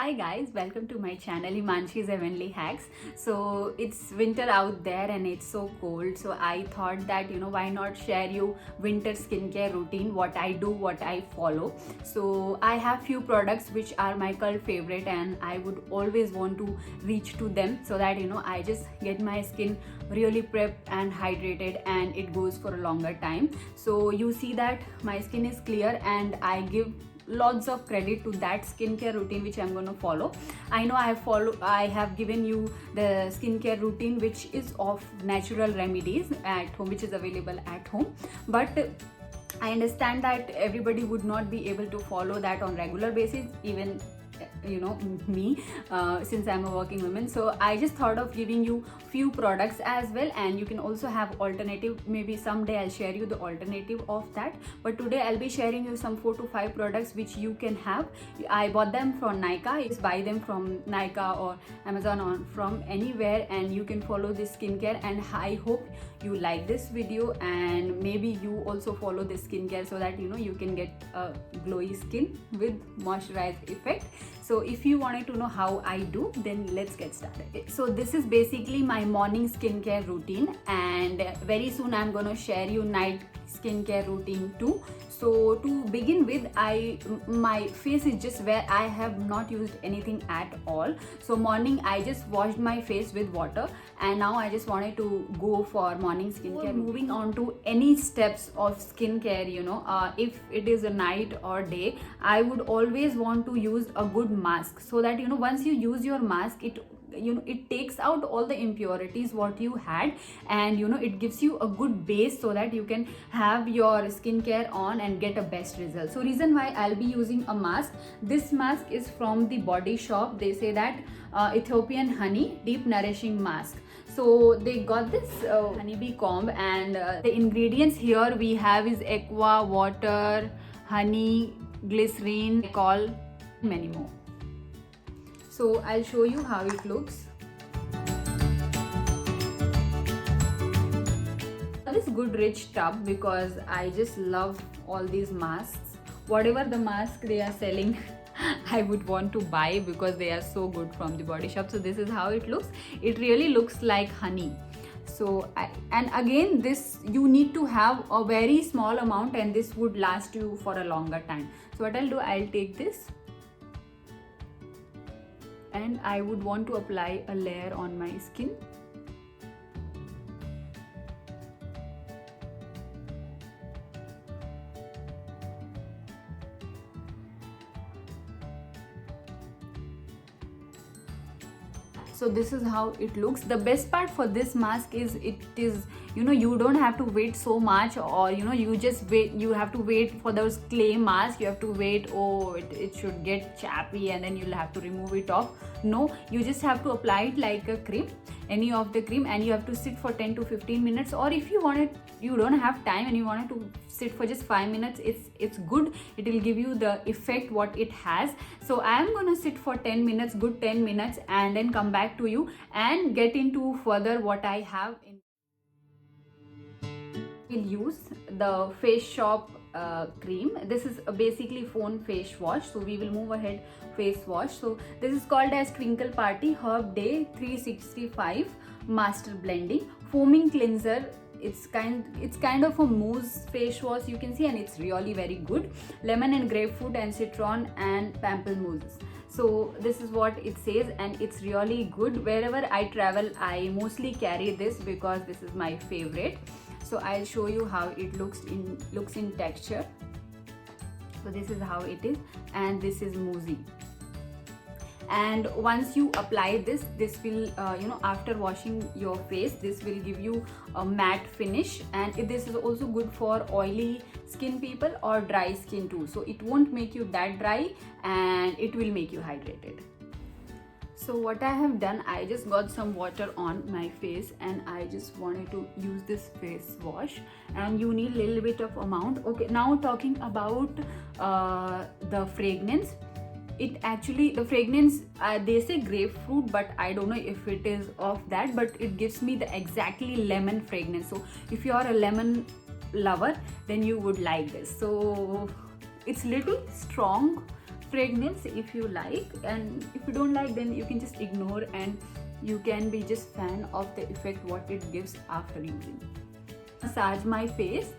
Hi guys, welcome to my channel Himanshi's Heavenly Hacks. So it's winter out there and it's so cold, so I thought that why not share you winter skincare routine, what I do, what I follow. So I have few products which are my cult favorite and I would always want to reach to them so that I just get my skin really prepped and hydrated and it goes for a longer time. So you see that my skin is clear and I give lots of credit to that skincare routine which I'm going to follow. I know I have given you the skincare routine which is of natural remedies at home, which is available at home, but I understand that everybody would not be able to follow that on regular basis, even me, since I'm a working woman. So I just thought of giving you few products as well, and you can also have alternative. Maybe someday I'll share you the alternative of that, but today I'll be sharing you some 4 to 5 products which you can have. I bought them from Nykaa. Just buy them from Nykaa or Amazon or from anywhere, and you can follow this skincare. And I hope you like this video and maybe you also follow this skincare so that you can get a glowy skin with moisturized effect. So if you wanted to know how I do, then let's get started. So this is basically my morning skincare routine, and very soon I'm gonna share you night skincare routine too. So to begin with, my face is just where I have not used anything at all. So morning I just washed my face with water, and now I just wanted to go for morning skincare. Moving on to any steps of skincare, if it is a night or day, I would always want to use a good mask so that once you use your mask, it takes out all the impurities what you had, and it gives you a good base so that you can have your skincare on and get a best result. So reason why I'll be using a mask, this mask is from the Body Shop. They say that Ethiopian honey deep nourishing mask. So they got this honeybee comb, and the ingredients here we have is aqua, water, honey, glycerin, glycol, many more. So I'll show you how it looks. This good rich tub, because I just love all these masks. Whatever the mask they are selling, I would want to buy because they are so good from the Body Shop. So this is how it looks. It really looks like honey. So and again, this you need to have a very small amount, and this would last you for a longer time. So what I'll do, I'll take this and I would want to apply a layer on my skin. So this is how it looks. The best part for this mask is it is you don't have to wait so much, or you just wait, you have to wait for those clay masks. You have to wait, it should get chappy and then you'll have to remove it off. No, you just have to apply it like a cream, any of the cream, and you have to sit for 10 to 15 minutes. Or if you don't have time and you wanted to sit for just 5 minutes, it's good. It will give you the effect what it has. So I am gonna sit for 10 minutes, good 10 minutes, and then come back to you and get into further what I have in. We'll use the Face Shop cream. This is basically phone face wash. So we will move ahead. Face wash. So this is called as Twinkle Party Herb Day 365 Master Blending Foaming Cleanser. It's kind of a mousse face wash, you can see, and it's really very good. Lemon and grapefruit and citron and pamplemousse. So this is what it says, and it's really good. Wherever I travel, I mostly carry this because this is my favorite. So I'll show you how it looks in texture. So this is how it is, and this is moussey. And once you apply this will after washing your face, this will give you a matte finish, and this is also good for oily skin people or dry skin too. So it won't make you that dry, and it will make you hydrated. So what I have done, I just got some water on my face and I just wanted to use this face wash, and you need a little bit of amount. Okay, now talking about the fragrance. The fragrance, they say grapefruit, but I don't know if it is of that, but it gives me the exactly lemon fragrance. So if you are a lemon lover, then you would like this. So it's little strong fragrance if you like, and if you don't like, then you can just ignore and you can be just fan of the effect what it gives after using. Massage my face,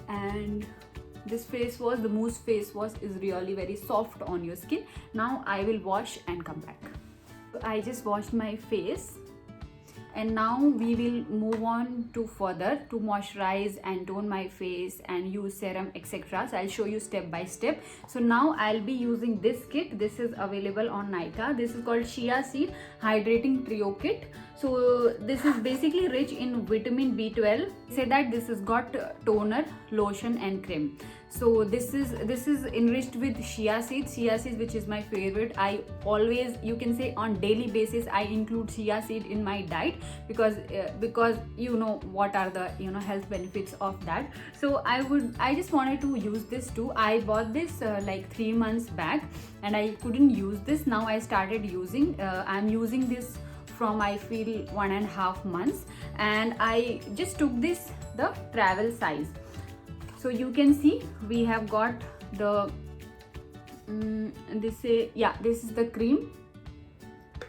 and this face wash, the Mousse face wash, is really very soft on your skin. Now I will wash and come back. So I just washed my face, and now we will move on to further to moisturize and tone my face and use serum, etc. So I'll show you step by step. So now I'll be using this kit. This is available on Nykaa. This is called Shea Seed Hydrating Trio Kit. So this is basically rich in vitamin B12. Say that this has got toner, lotion and cream. So this is enriched with chia seeds, which is my favorite. I always, you can say on daily basis, I include chia seed in my diet because you know what are the health benefits of that. So I just wanted to use this too. I bought this like 3 months back and I couldn't use this. Now I started using. I'm using this from I feel 1.5 months, and I just took this the travel size. So you can see we have got the this is the cream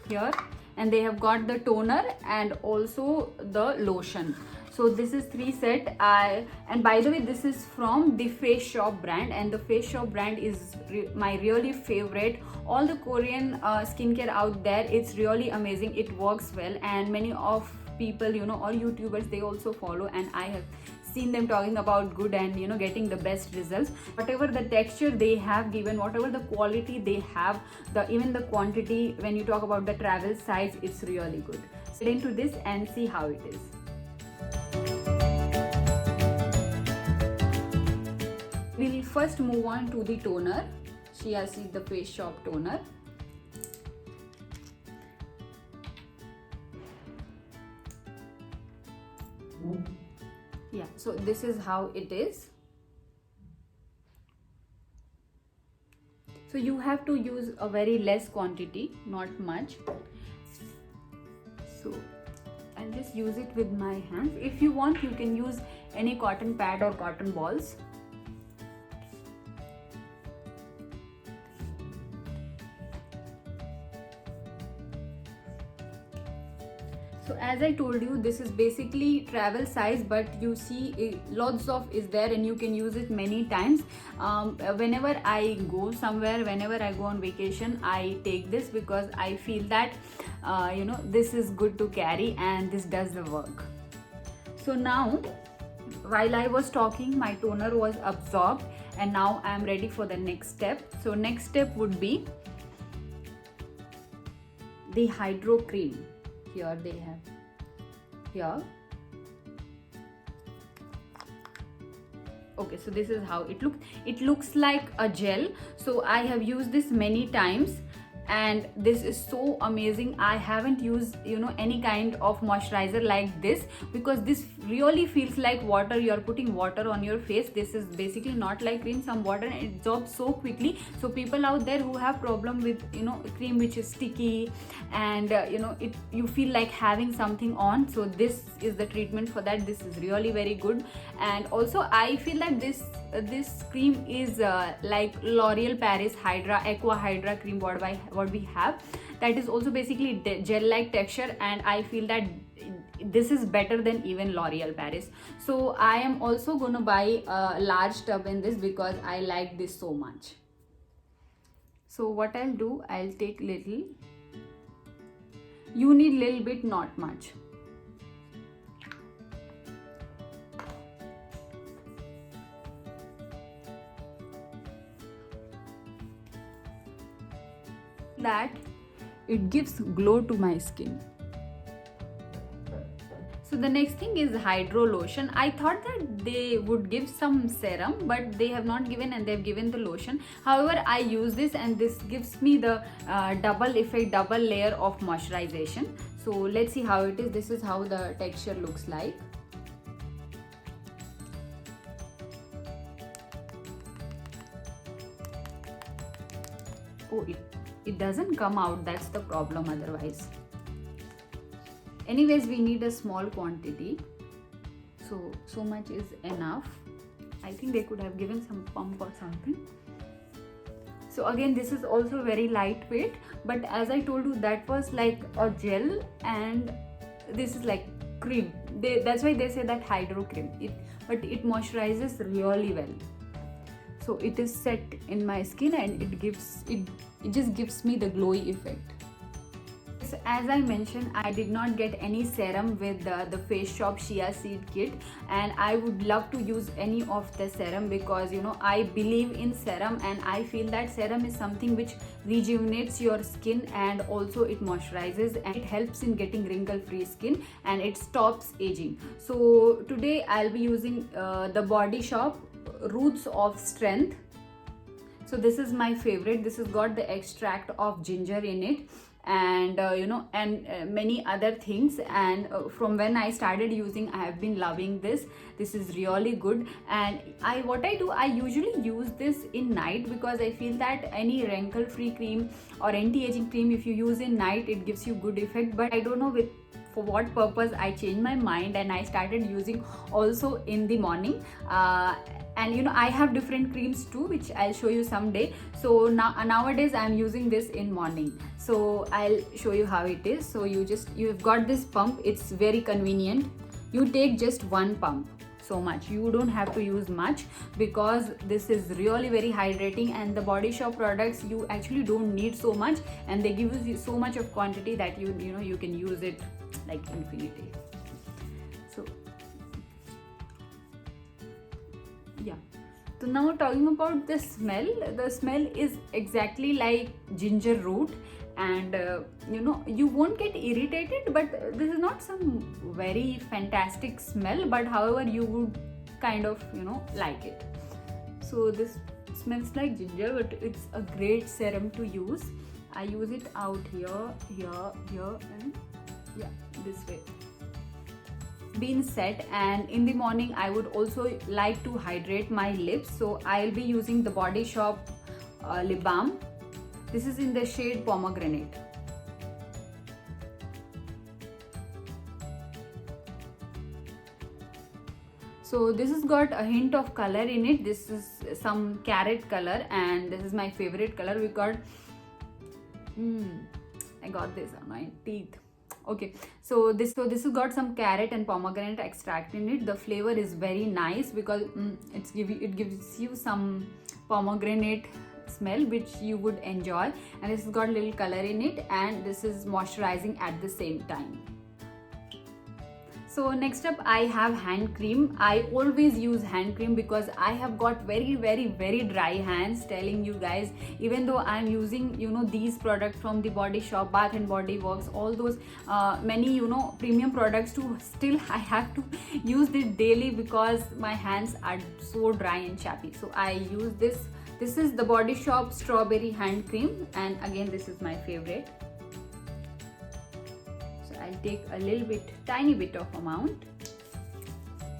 here, and they have got the toner and also the lotion. So this is 3 set. And by the way, this is from the Face Shop brand, and the Face Shop brand is my really favorite. All the Korean skincare out there, it's really amazing. It works well, and many of people or YouTubers, they also follow, and I have seen them talking about good and getting the best results. Whatever the texture they have given, whatever the quality they have, even the quantity, when you talk about the travel size, it's really good. So get into this and see how it is. We'll first move on to the toner. Shea Seed, the Face Shop toner. Yeah, so this is how it is. So you have to use a very less quantity, not much. So I'll just use it with my hands. If you want, you can use any cotton pad or cotton balls. So as I told you, this is basically travel size, but you see lots of is there and you can use it many times. Whenever I go somewhere, whenever I go on vacation, I take this because I feel that this is good to carry and this does the work. So now while I was talking, my toner was absorbed, and now I am ready for the next step. So next step would be the hydro cream. Here they have here. Okay, so this is how it looks. It looks like a gel. So I have used this many times and this is so amazing. I haven't used any kind of moisturizer like this, because this really feels like water. You're putting water on your face. This is basically not like cream. Some water and it absorbs so quickly. So people out there who have problem with cream which is sticky and you feel like having something on, so this is the treatment for that. This is really very good. And also I feel that this cream is like L'Oreal Paris Hydra Aqua Hydra cream what we have, that is also basically gel like texture, and I feel that this is better than even L'Oreal Paris. So I am also gonna buy a large tub in this because I like this so much. So what I'll do, I'll take little. You need little bit, not much. That it gives glow to my skin. So the next thing is hydro lotion. I thought that they would give some serum, but they have not given, and they've given the lotion. However, I use this and this gives me the double effect, double layer of moisturization. So let's see how it is. This is how the texture looks like. Oh, it doesn't come out, that's the problem otherwise. Anyways, we need a small quantity, so much is enough. I think they could have given some pump or something. So again, this is also very lightweight, but as I told you, that was like a gel, and this is like cream. That's why they say that hydro cream. But it moisturizes really well. So it is set in my skin, and it just gives me the glowy effect. So as I mentioned, I did not get any serum with the Face Shop Shea Seed Kit, and I would love to use any of the serum, because I believe in serum, and I feel that serum is something which rejuvenates your skin, and also it moisturizes, and it helps in getting wrinkle free skin, and it stops aging. So today I'll be using the Body Shop Roots of Strength. So this is my favorite. This has got the extract of ginger in it, and many other things, and from when I started using, I have been loving this. This is really good. And what I do, I usually use this in night, because I feel that any wrinkle free cream or anti-aging cream, if you use in night, it gives you good effect. But I don't know for what purpose I changed my mind, and I started using also in the morning. And I have different creams too, which I'll show you someday. So nowadays I'm using this in morning, so I'll show you how it is. So you've got this pump. It's very convenient. You take just one pump, so much. You don't have to use much, because this is really very hydrating, and the Body Shop products, you actually don't need so much, and they give you so much of quantity that you can use it like infinity. So yeah. So now talking about the smell is exactly like ginger root, and you won't get irritated, but this is not some very fantastic smell, but however you would kind of like it. So this smells like ginger, but it's a great serum to use. I use it out here, and yeah, this way. Been set. And in the morning I would also like to hydrate my lips, so I'll be using the Body Shop lip balm. This is in the shade Pomegranate. So this has got a hint of color in it. This is some carrot color, and this is my favorite color. We got I got this on my teeth. Okay, so this has got some carrot and pomegranate extract in it. The flavor is very nice, because it gives you some pomegranate smell, which you would enjoy. And this has got a little color in it, and this is moisturizing at the same time. So next up, I have hand cream. I always use hand cream because I have got very, very, very dry hands, telling you guys. Even though I'm using, these products from the Body Shop, Bath and Body Works, all those many, premium products too, still I have to use it daily because my hands are so dry and chappy. So I use this. This is the Body Shop Strawberry Hand Cream, and again, this is my favorite. I'll take a little bit, tiny bit of amount,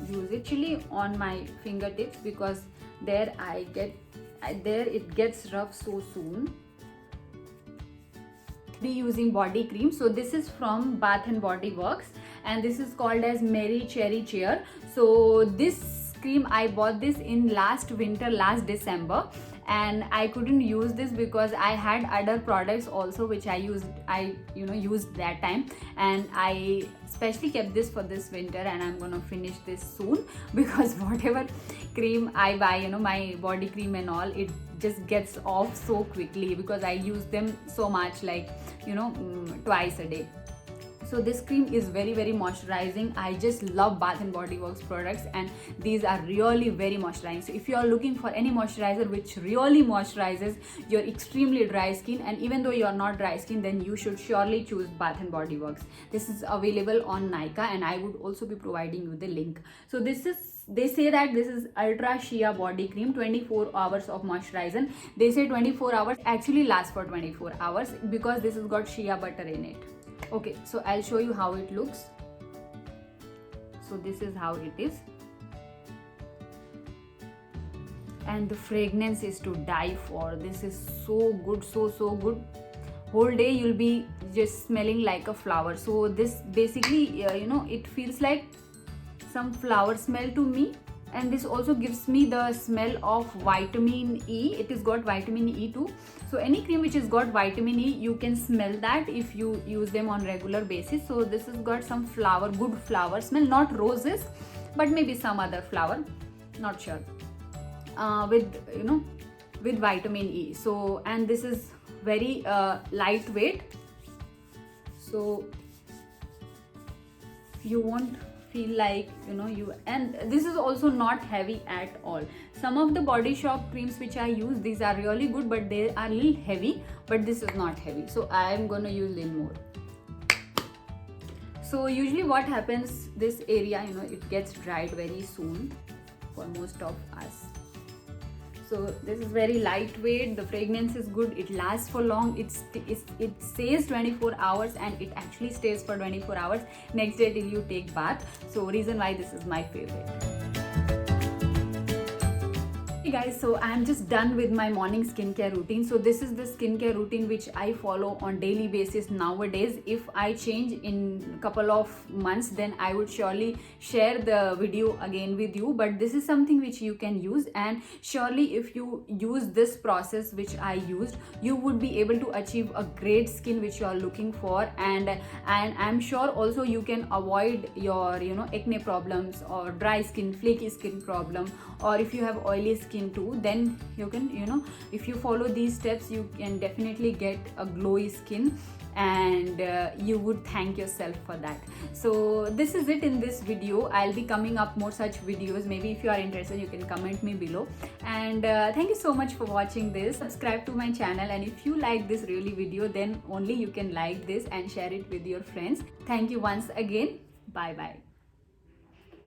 use it actually on my fingertips, because there it gets rough so soon. Be using body cream. So this is from Bath and Body Works, and this is called as Mary Cherry Cheer. So this cream, I bought this in last December, and I couldn't use this because I had other products also which I used that time, and I specially kept this for this winter, and I'm gonna finish this soon because whatever cream I buy, my body cream and all, it just gets off so quickly because I use them so much, like twice a day. So this cream is very, very moisturizing. I just love Bath and Body Works products, and these are really very moisturizing. So if you are looking for any moisturizer which really moisturizes your extremely dry skin, and even though you are not dry skin, then you should surely choose Bath and Body Works. This is available on Nykaa, and I would also be providing you the link. So they say that this is Ultra Shea Body Cream, 24 hours of moisturization. They say 24 hours, actually lasts for 24 hours because this has got shea butter in it. Okay, so I'll show you how it looks. So this is how it is, and the fragrance is to die for. This is so good, so good. Whole day you'll be just smelling like a flower. So this basically it feels like some flower smell to me, and this also gives me the smell of vitamin E. It has got vitamin E too. So any cream which has got vitamin E, you can smell that if you use them on regular basis. So this has got some flower, good flower smell, not roses, but maybe some other flower, not sure, with, you know, with vitamin E. So, and this is very lightweight, so you won't feel like, you know, you, and this is also not heavy at all. Some of the Body Shop creams which I use, these are really good, but they are a little heavy, but this is not heavy, so I am gonna use a little more. So usually what happens, this area, you know, it gets dried very soon for most of us. So this is very lightweight, the fragrance is good, it lasts for long, it stays 24 hours, and it actually stays for 24 hours next day till you take bath. So reason why this is my favorite. Hey guys, so I am just done with my morning skincare routine. So this is the skincare routine which I follow on daily basis nowadays. If I change in a couple of months, then I would surely share the video again with you, but this is something which you can use, and surely if you use this process which I used, you would be able to achieve a great skin which you are looking for, and I'm sure also you can avoid your, you know, acne problems or dry skin, flaky skin problem, or if you have oily skin too, then you can, you know, if you follow these steps, you can definitely get a glowy skin, and you would thank yourself for that. So this is it in this video. I'll be coming up more such videos. Maybe if you are interested, you can comment me below, and thank you so much for watching this. Subscribe to my channel, and if you like this really video, then only you can like this and share it with your friends. Thank you once again. Bye bye.